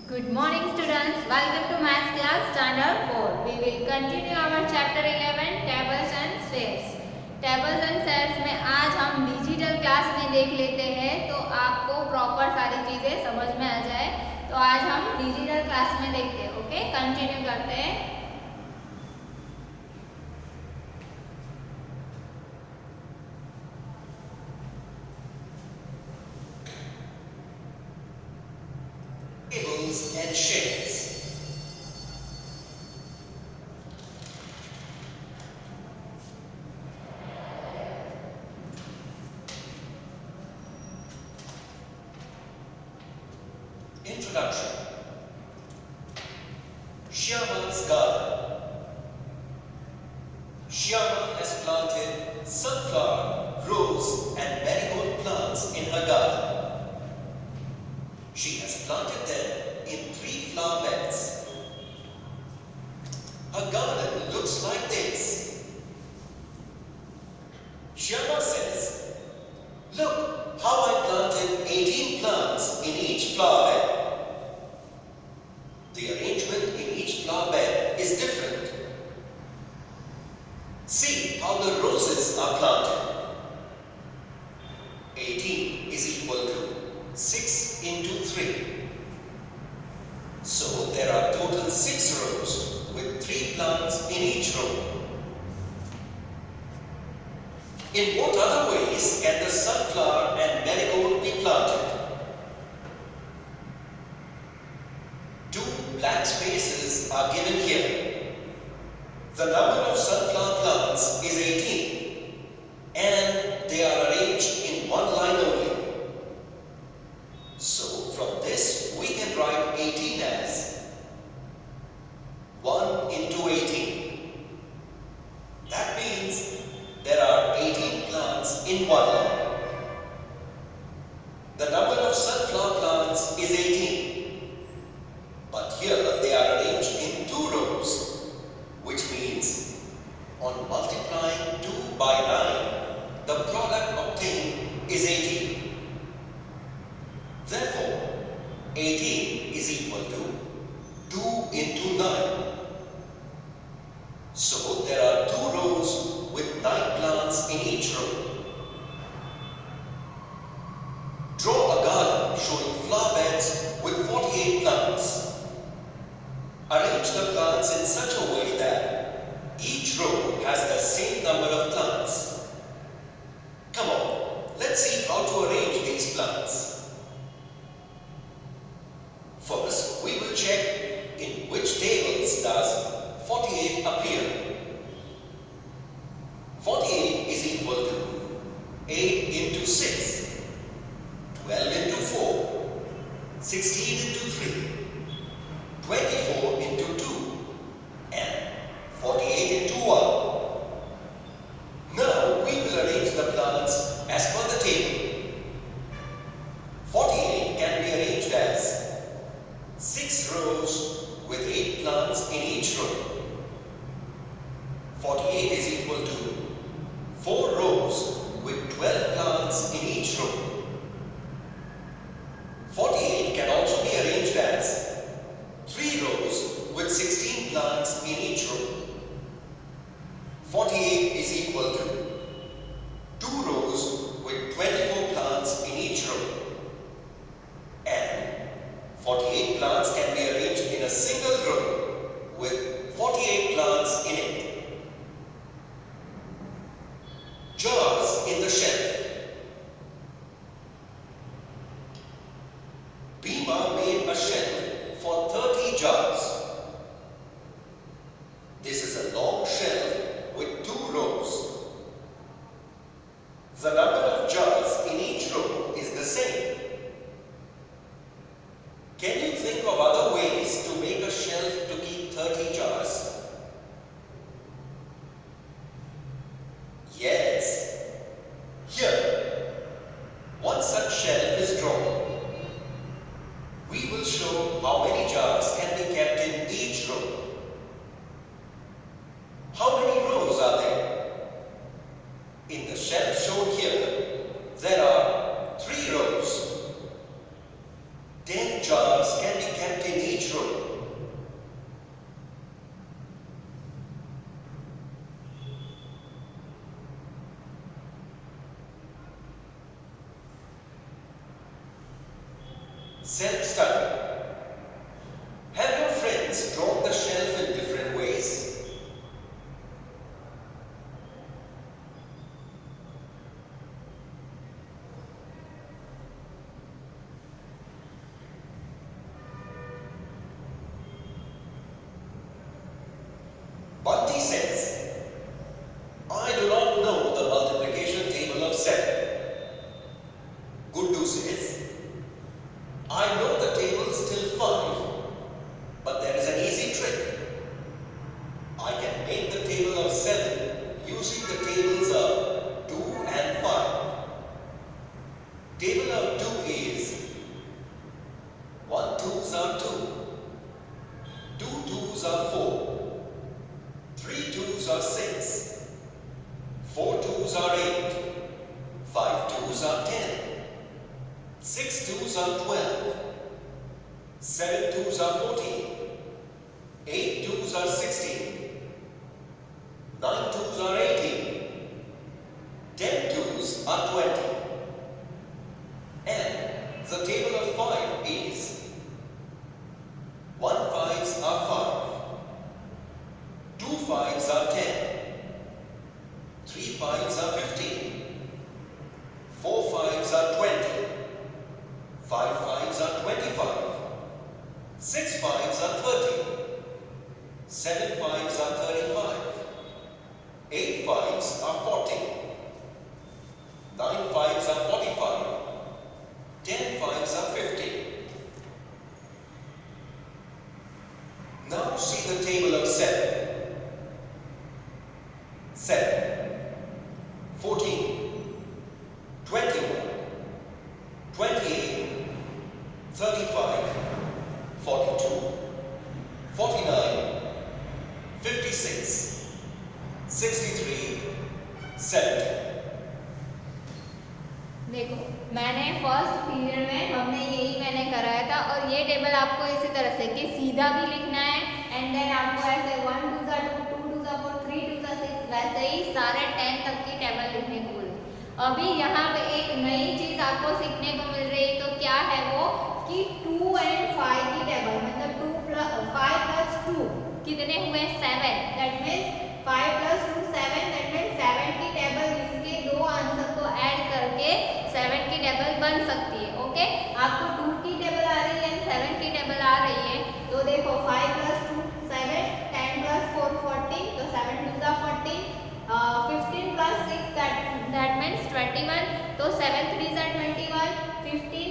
Good morning students, welcome to Maths class standard 4. We will continue our chapter 11 tables and sets. Tables and sets में आज हम digital class में देख लेते हैं तो आपको प्रॉपर सारी चीजें समझ में आ जाए। तो आज हम डिजिटल क्लास में देखते हैं। ओके, कंटिन्यू करते हैं। Tables and shapes. Introduction. Shyama's garden. Shyama has planted sunflower, rose and marigold plants in her garden. She has planted them in 3 flower beds. Her garden looks like this. Shyama says, "Look how I planted 18 plants in each flower bed." The arrangement in each flower bed is different. See how the roses are planted. 18 is equal to 6 into 3. So there are total 6 rows with 3 plants in each row. In what other ways can the sunflower and marigold be planted? 2 blank spaces are given here. The number of sunflower plants is 18 and they are arranged in one line only. So from this we can write 18 as 1 into 18. That means there are 18 plants in one line. The number of sunflower plants is 18. But here they are arranged in 2 rows, which means on multiplying 2 by 9, the product obtained is 18. Therefore, 18 is equal to 2 into 9. So there are 2 rows with 9 plants in each row. Draw a garden showing flower beds with 48 plants. Arrange the plants in such a way that each row has the same number of plants. Come on, let's see how to arrange these plants. First, we will check in which tables does 48 appear. 48 is equal to 8 into 6, 12 into 4, 16 into 3, 24 into 2, and 48 into 1. Now we will arrange the plants as per the table. 48 can be arranged as 6 rows with 8 plants in each row. 48 is equal to 4 rows with 12 plants in each row. 48 can also be arranged as 3 rows with 16 plants in each row. 48 is equal to 2 rows with 24 plants in each row. And 48 plants can be arranged in a single row with 48 plants in it. Jars in the shelf. Bhima made a shelf for 30 jars. This is a long shelf with 2 rows. The number of jars in each row is the same. Can you think of other ways to make a shelf to keep 30 jars? Yes. Here, one such shelf is drawn. We will show how many jars can be kept in each row. How many rows are there? In the shelf shown here, there are 3 rows. 10 jars can be kept in each row. Self-study. Have your friends drawn the shelf in different ways? Bunty says, I do not know the multiplication table of 7. Guddu says, I know the tables till 5, but there is an easy trick. I can make the table of 7 using the tables of 2 and 5. Table of 2 is 1 2s are 2, 2 2s are 4, 3 2s are 6, 4 2s are 8, 5 2s are 10, 6 2s are 12, 7 2s are 14, 8 2s are 16, 9 2s are 18, 10 2s are 20. And the table of 5 is 1 5s are 5, 2 5s are 10, 3 5s are 15, 4 5s are 20, 5 5s are 25, 6 5s are 30, 7 5s are 35, 8 5s are 40, 9 5s are 45, 10 5s are 50. Now see the table of 7. 7, 14, 21, 28, 35, 42, 49, 56, 63, 70. देखो मैंने first period में हमने मैंने कराया था और ये table आपको इसी तरह से कि सीधा भी लिखना है एंड देन आपको ऐसे 1 2 सा 2 2 सा 4 3 2 सा 6 वैसे ही सारे 10 तक की टेबल लिखने को बोले। अभी यहाँ पे एक नई चीज आपको सीखने को मिल रही है, तो क्या है वो कि 2 एंड 5 की टेबल, मतलब 5 प्लस 2 कितने हुए 7, that means 5 plus 2 7, that means 7 की टेबल जिसके दो आंसर को ऐड करके 7 की टेबल बन सकती है। ओके, आपको 2 की टेबल आ रही है एंड 7 की टेबल आ रही है, तो देखो 5 प्लस 2 7, 10 प्लस 4 14, तो 7 2 सा 14, 15 प्लस 6 दैट मीन्स 21, तो 7 3 सा 21, 15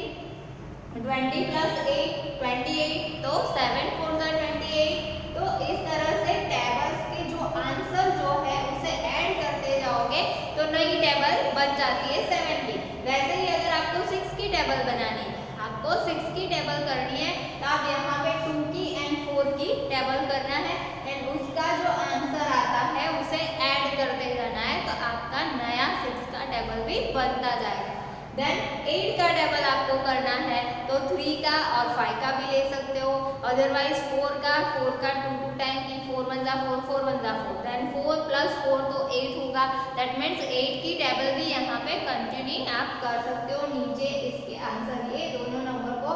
20 प्लस 8 28, तो 7 4 सा 28। तो इस तरह से टेबल्स के जो आंसर जो है उसे ऐड करते जाओगे तो नई टेबल बन जाती है 7 की। वैसे ही अगर आपको 6 की टेबल बनानी है, आपको 6 की टेबल करनी है, तो आप यहाँ पे 2 की एंड 4 की टेबल करना है एंड उसका जो आंसर आता है उसे ऐड करते जाना है, तो आपका नया 6 का टेबल भी बनता जाएगा। देन 8 का टेबल आपको करना है तो 3 का और 5 का भी ले सकते हो, अदरवाइज 4 का 2 2 टाइम की 4 1 जा 4 4 1 जा 4, देन 4 प्लस 4 तो 8 होगा, दैट मीन्स 8 की टेबल भी यहाँ पे कंटिन्यू आप कर सकते हो। नीचे इसके आंसर ये दोनों नंबर को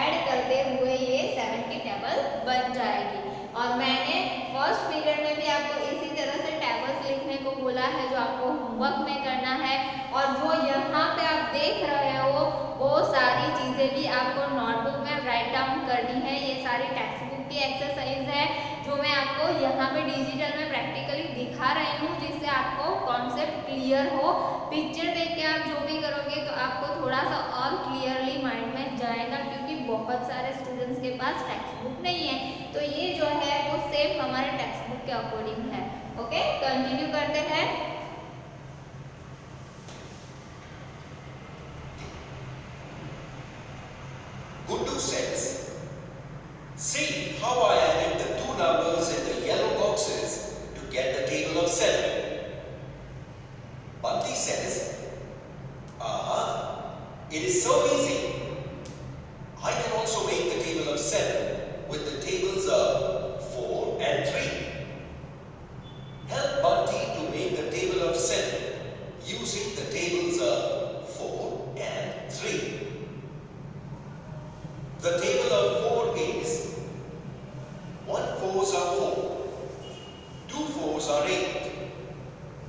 ऐड करते हुए ये 7 की टेबल बन जाएगी। और मैंने फर्स्ट पीरियड में भी आपको इसी तरह से टेबल्स लिखने को बोला है जो आपको होमवर्क में करना है, और जो यहाँ पे आप देख रहे हो वो सारी चीज़ें भी आपको नोटबुक में राइट डाउन करनी है। ये सारी टेक्स्ट बुक की एक्सरसाइज है जो मैं आपको यहाँ पे डिजिटल में प्रैक्टिकली दिखा रही हूँ, जिससे आपको कॉन्सेप्ट क्लियर हो। पिक्चर देख के आप जो भी करोगे तो आपको थोड़ा सा और क्लियरली माइंड में जाएगा, क्योंकि बहुत सारे स्टूडेंट्स के पास टेक्स्ट बुक नहीं है, तो ये जो है वो सेम हमारे टेक्स्ट बुक के अकॉर्डिंग है। ओके, कंटिन्यू करते हैं। Guddu says, see how I added the 2 numbers in the yellow boxes to get the table of 7. Bunty says, aha, it is so easy. I can also make the table of 7 with the The table of 4 is 1 fours are 4, 2 fours are 8,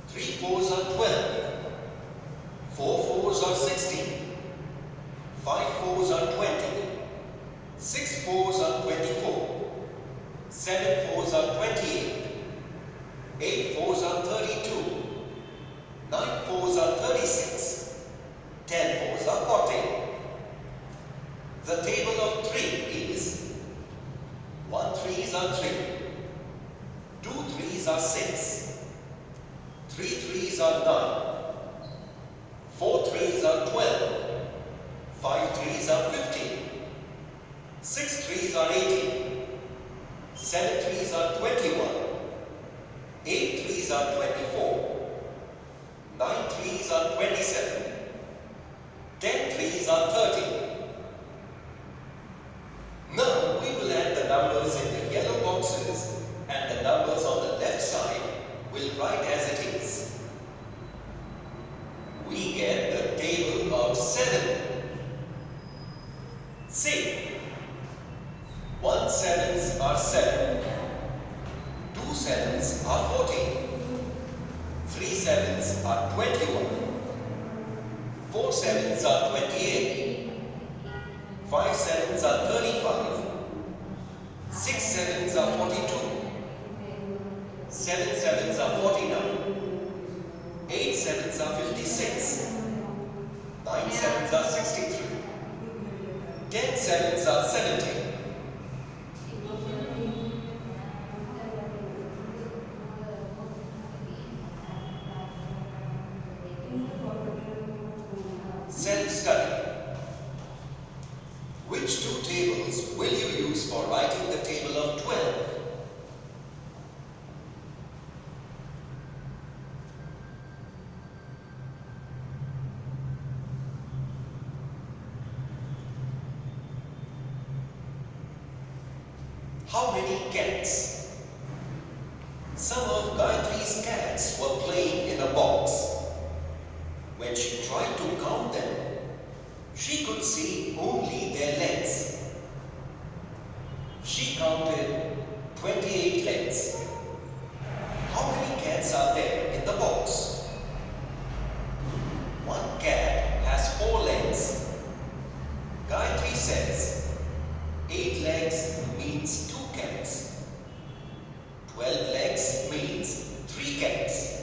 3 fours are 12, 4 fours are 16, 5 fours are 20, 6 fours are 24, 7 fours are 28, 8 fours are 32, 9 fours are 36, 10 fours are 40. The table of 3 is 1 threes are 3, 2 threes are 6, 3 threes are 9, 4 threes are 12, 5 threes are 15, 6 threes are 18, 7 threes are 21, 8 threes are 24, 9 threes are 27, 10 threes are 30. Now we will add the numbers in the yellow boxes and the numbers on the left side will write as it is. We get the table of 7. See, 1 sevens are 7, 2 sevens are 14, 3 sevens are 21, 4 sevens are 28, 5 sevens are 35, 6 sevens are 42, 7 sevens are 49, 8 sevens are 56, 9 sevens are 63, 10 sevens are 70. Self-study. Which two tables will you use for writing the table of 12? How many cats? Some of Gayatri's cats were playing in a box. When she tried to count them, she could see only their legs. She counted 28 legs. How many cats are there in the box? One cat has 4 legs. Gayatri says 8 legs means 2 cats. 12 legs means 3 cats.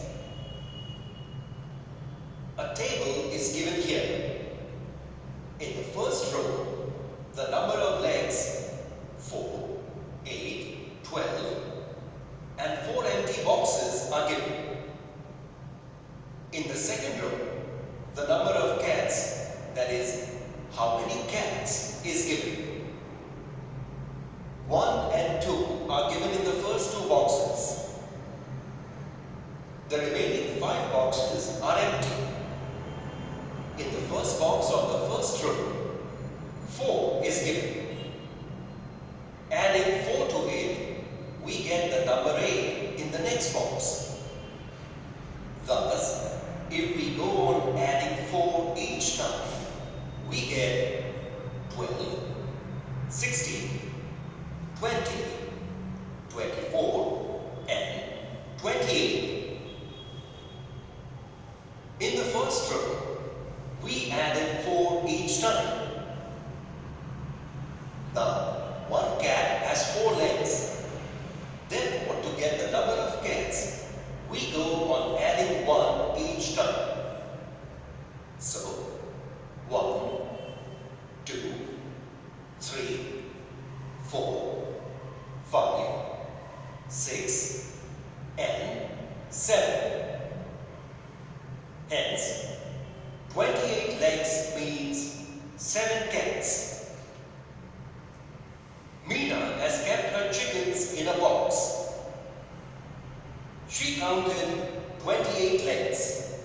A table is given here. In the first row, the number of legs 4, 8, 12 and 4 empty boxes are given. In the second row, the number of cats, that is, how many cats, is given. 1 and 2 are given in the first 2 boxes. The remaining 5 boxes are empty. In the first box of the first row, 4 is given. Adding 4 to it, we get the number 8 in the next box. Thus, if we go on adding 4 each time, we get 12, 16, 20, 24 and 28. In the first row, we added 4 each time. Now, one cat has 4 legs. Therefore, to get the number of cats, we go on adding 1 each time. So, 1, 2, 3, 4, 5, 6, and 7. Hence, 28 legs means 7 cats. Meena has kept her chickens in a box. She counted 28 legs.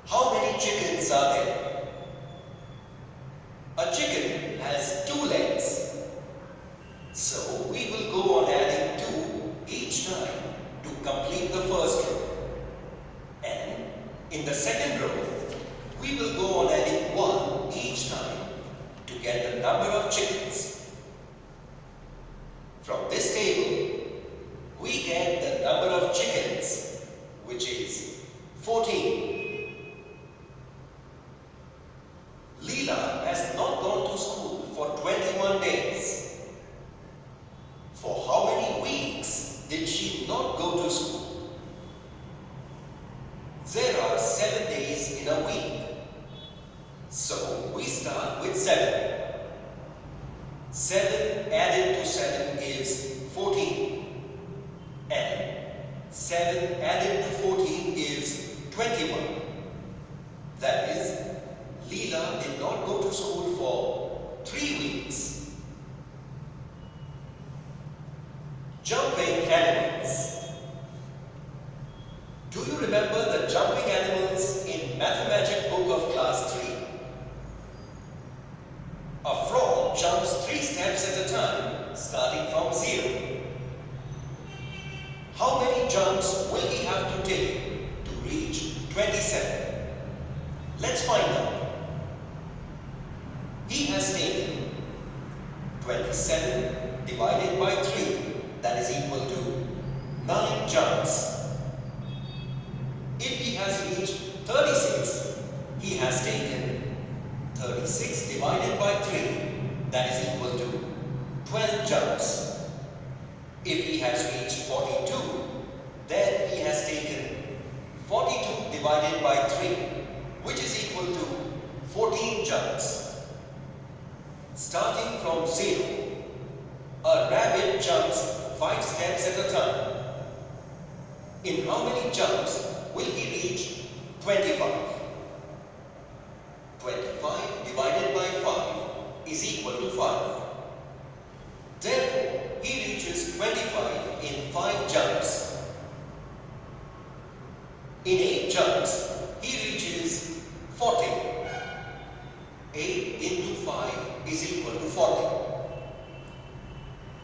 How many chickens are there? A chicken has 2 legs. number of chickens. From this table, we get the number of chickens, which is 14. Leela has not gone to school for 21 days. For how many weeks did she not go to school? There are 7 days in a week. So we start with 7. 7 added to 7 gives 14. And 7 added to 14 gives 21. That is, Leela did not go to school for 3 weeks. Jumping animals. Do you remember the jumping animals in Mathematic book of class 3? A frog jumps 3 steps at a time, starting from 0. How many jumps will he have to take to reach 27? Let's find out. He has taken 27 divided by 3, that is equal to 9 jumps. If he has reached 36, he has taken 36 divided by 3, that is equal to 12 jumps. If he has reached 42, then he has taken 42 divided by 3, which is equal to 14 jumps. Starting from 0, a rabbit jumps 5 steps at a time. In how many jumps will he reach 25? 25 divided by 5 is equal to 5. Therefore, he reaches 25 in 5 jumps. In 8 jumps, he reaches 40. 8 into 5 is equal to 40.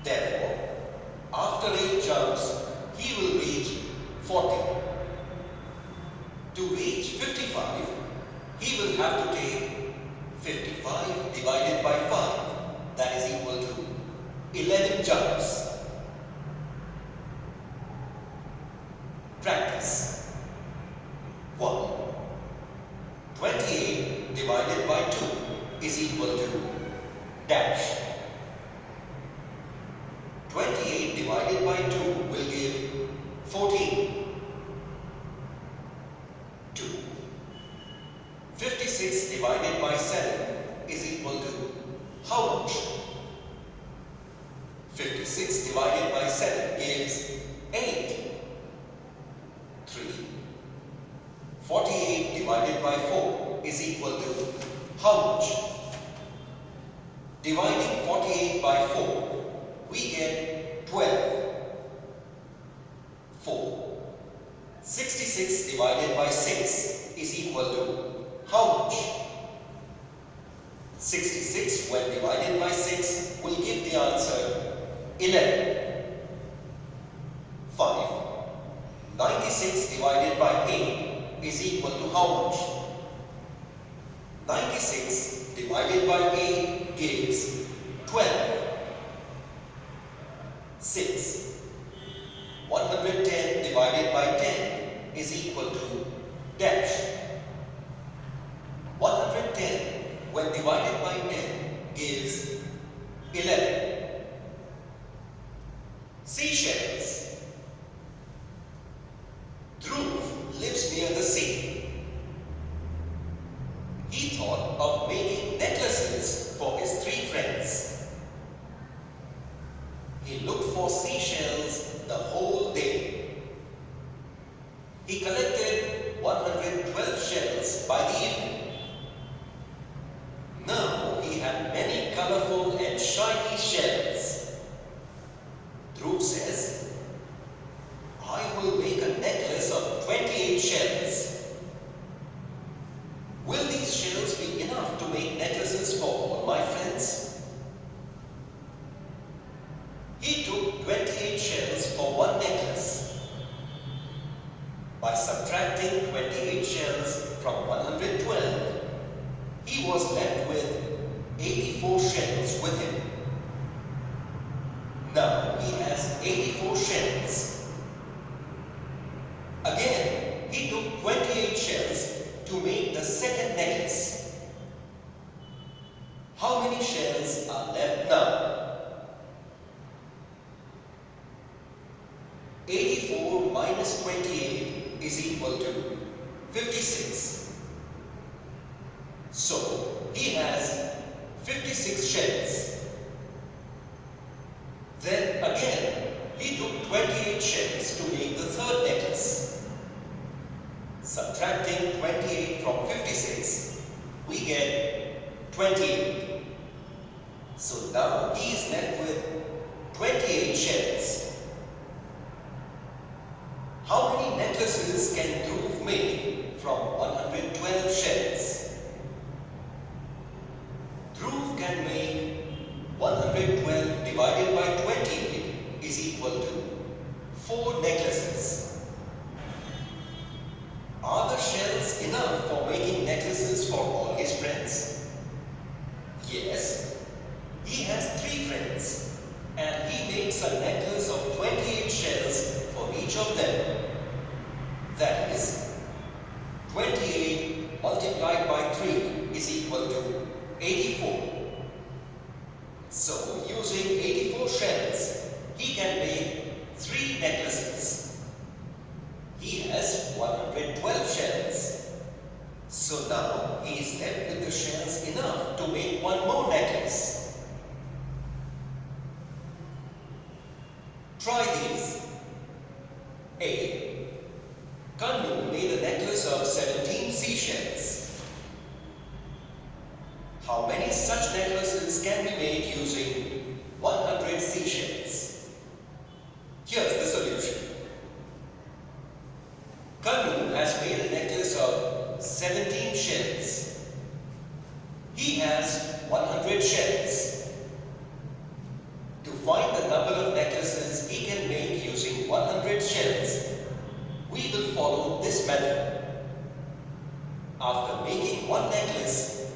Therefore, after 8 jumps, he will reach 40. To reach 55, he will have to take 55 divided by 5, that is equal to 11 jumps. Practice. 1. 28 divided by 2 is equal to dash. 28 divided by 2 will give 14. 2. 56 divided by 7 is equal to how much? 56 divided by 7 gives 8. 3. 48 divided by 4 is equal to how much? Dividing 48 by 4, we get 12. 4. 66 divided by 6 is equal to how much? 66 when divided by 6 will give the answer 11. 5. 96 divided by 8 is equal to how much? 96 divided by 8 gives 12. 6. 110 divided by 10 is equal to dash. 110 when divided by 10 gives 11. Seashells. Dhruv lives near the sea. He thought of making necklaces for his 3 friends. He looked for seashells the whole day. He collected 112 shells by the evening. Now he had many colorful and shiny shells. Dhruv says, I will make a necklace of 28 shells. Will these shells be enough to make necklaces for all my friends? He took 28 shells for one necklace. By subtracting 28 shells from 112, he was left with 84 shells with him. Now he has 84 shells. Again, he took 28 shells to make the second necklace. How many shells are left now? 84 minus 28 is equal to 56. So, he has 56 shells. Then again, he took 28 shells to make the third necklace. Subtracting 28 from 56, we get 28. So now he is left with 28 shells. How many necklaces can Dhruv make from 112 shells? Dhruv can make 112 divided by 28 is equal to 4 necklaces. Are the shells enough for making necklaces for all his friends? Yes. He has 3 friends and he makes a necklace of 28 shells for each of them. That is, 28 multiplied by 3 is equal to 84. So, using 84 shells, he can make 3 necklaces. He has 112 shells. So now he is left with the shells enough to make one more necklace. Try these. A. Kannu made a necklace of 17 seashells. How many such necklaces can be made using 100 seashells? Here's the solution. Kannu has made a necklace of 17 shells. He has 100 shells. To find the number of necklaces he can make using 100 shells, we will follow this method. After making one necklace,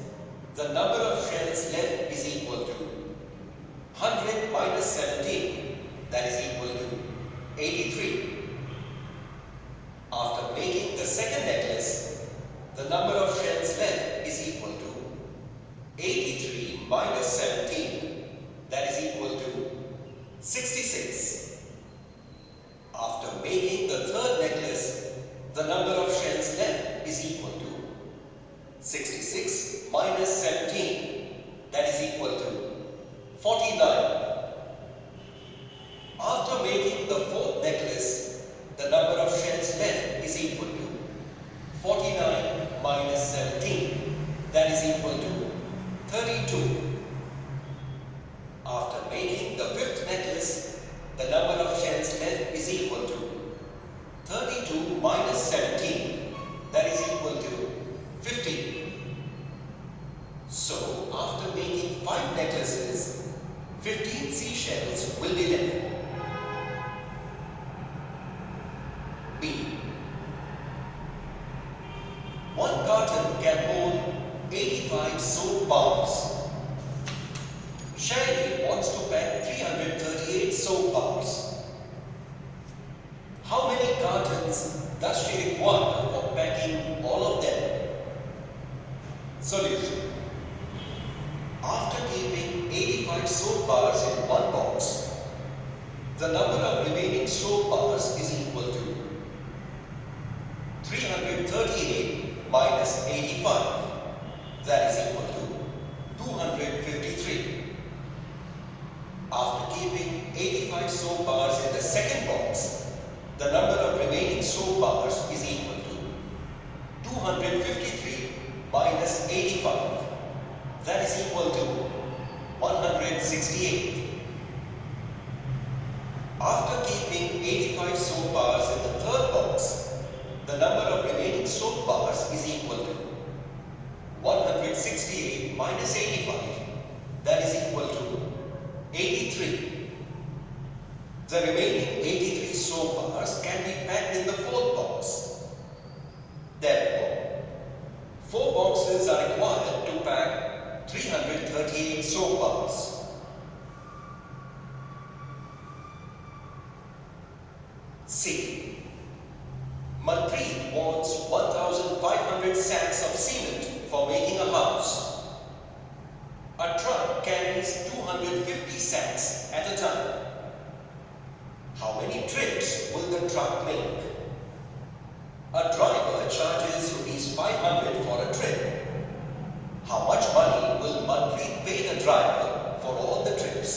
the number of shells left is equal to 100 minus 17, that is equal to 83. After making the second necklace, the number of shells left is equal to 83 minus 17, that is equal to 66. After making the third necklace, the number of shells left is equal to 66 minus 17, that is equal to 49. After making the fourth necklace, the number of shells left is equal to 49 minus 17, that is equal to 32. After making the fifth necklace, the number of shells left is equal to 32 minus 17, that is equal to 15. So, after making 5 necklaces, 15 seashells will be left. B. One carton can hold 85 soap bars. Shaili wants to pack 338 soap bars. How many cartons does she require for packing all of them? Solution. After keeping 85 soap bars in one box, the number of remaining soap bars is equal to 338 minus 85, that is equal to 253. After keeping 85 soap bars in the second box, the number of remaining soap bars is equal to 253 minus 85, that is equal to 168. After keeping 85 soap bars in the third box, the number of remaining soap bars is equal to 168 minus 85, that is equal to 83. The remaining 83 soap bars can be packed in the fourth box. Therefore, 4 boxes are required to pack 338 soap bars. C. Manpreet wants 1,500 sacks of cement for making a house. A truck carries 250 sacks at a time. How many trips will the truck make? A driver charges ₹500 for a trip. How much money will Manpreet pay the driver for all the trips?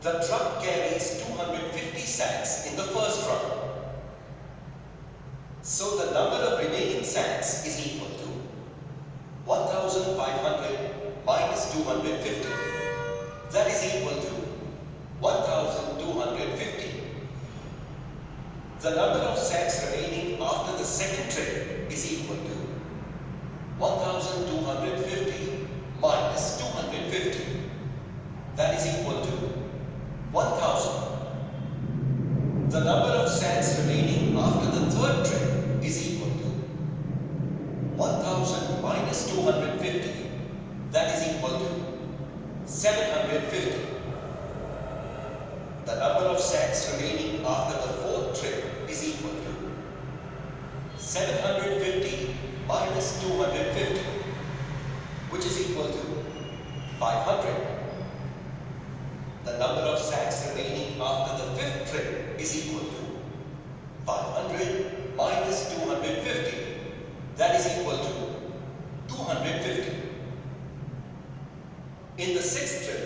The truck carries 250 sacks in the first run. So the number of remaining sacks is equal to 1,500 minus 250. That is equal to 1,250. The number of sacks remaining after the second trip is equal to 1,250 minus 250. That is equal to 1,000. The number of sacks remaining after the third trip is equal to 1,000 minus 250. That is equal to 750. The number of sacks remaining after the fourth trip is equal to 750 minus 250, which is equal to 500. The number of sacks remaining after the fifth trip is equal to 500 minus 250. That is equal to 250. In the sixth trip,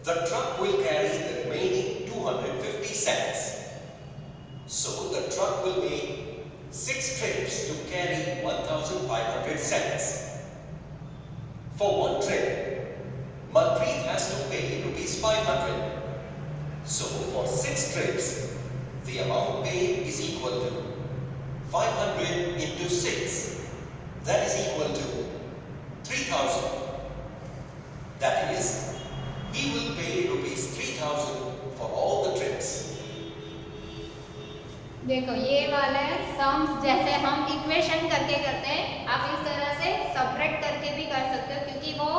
the truck will carry the remaining 250 sacks. So the truck will make 6 trips to carry 1,500 sacks. For one trip, Manpreet has to pay ₹500. So for 6 trips, the amount paid is equal to 500 into 6. That is equal to 3,000. That is, he will pay ₹3,000 for all the trips. देखो ये वाले sums जैसे हम equation करके करते हैं, आप इस तरह से सब्ट्रैक्ट करके भी कर सकते हो, क्योंकि वो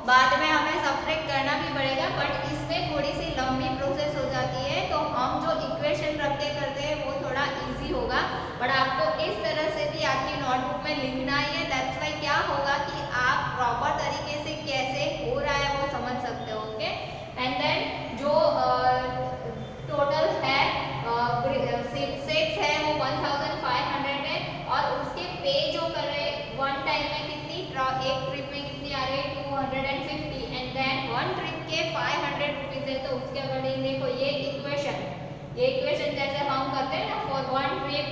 बाद में हमें सब्ट्रैक्ट करना भी पड़ेगा, बट इसमें थोड़ी सी लंबी प्रोसेस हो जाती है। तो हम जो इक्वेशन रख के करते हैं वो थोड़ा इजी होगा, बट आपको इस तरह से भी आपकी नोटबुक में लिखना ही है। दैट्स वाई क्या होगा कि आप प्रॉपर तरीके से कैसे हो रहा है वो समझ सकते हो। ओके, एंड देन जो टोटल है 6 है वो 1,500 है, और उसके पे जो कर रहे वन टाइम में कितनी, एक ट्रिप में कितनी आ रही है 250, एंड देन वन ट्रिप के 500 रुपीज है। तो उसके अकॉर्डिंग देखो ये इक्वेशन जैसे हम करते हैं ना, for one trip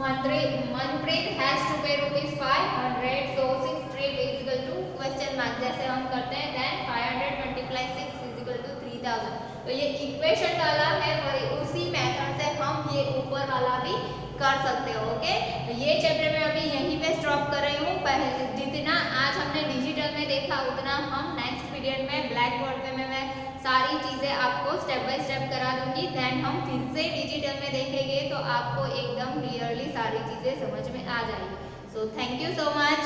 Manpreet has to pay ₹500, so 6 trip is equal to question mark जैसे हम करते हैं, देन 500 × 6 is equal to 3,000। तो ये इक्वेशन वाला है, और उसी मेथड से हम ये ऊपर वाला भी कर सकते हो। ओके, तो ये चैप्टर में अभी यहीं पे स्टॉप कर रही हूँ। पहले जितना आज हमने डिजिटल में देखा, उतना हम नेक्स्ट पीरियड में ब्लैक बोर्ड पे मैं सारी चीज़ें आपको स्टेप बाय स्टेप करा दूंगी। देन हम फिर से डिजिटल में देखेंगे तो आपको एकदम क्लियरली सारी चीज़ें समझ में आ जाएगी। So thank you so much.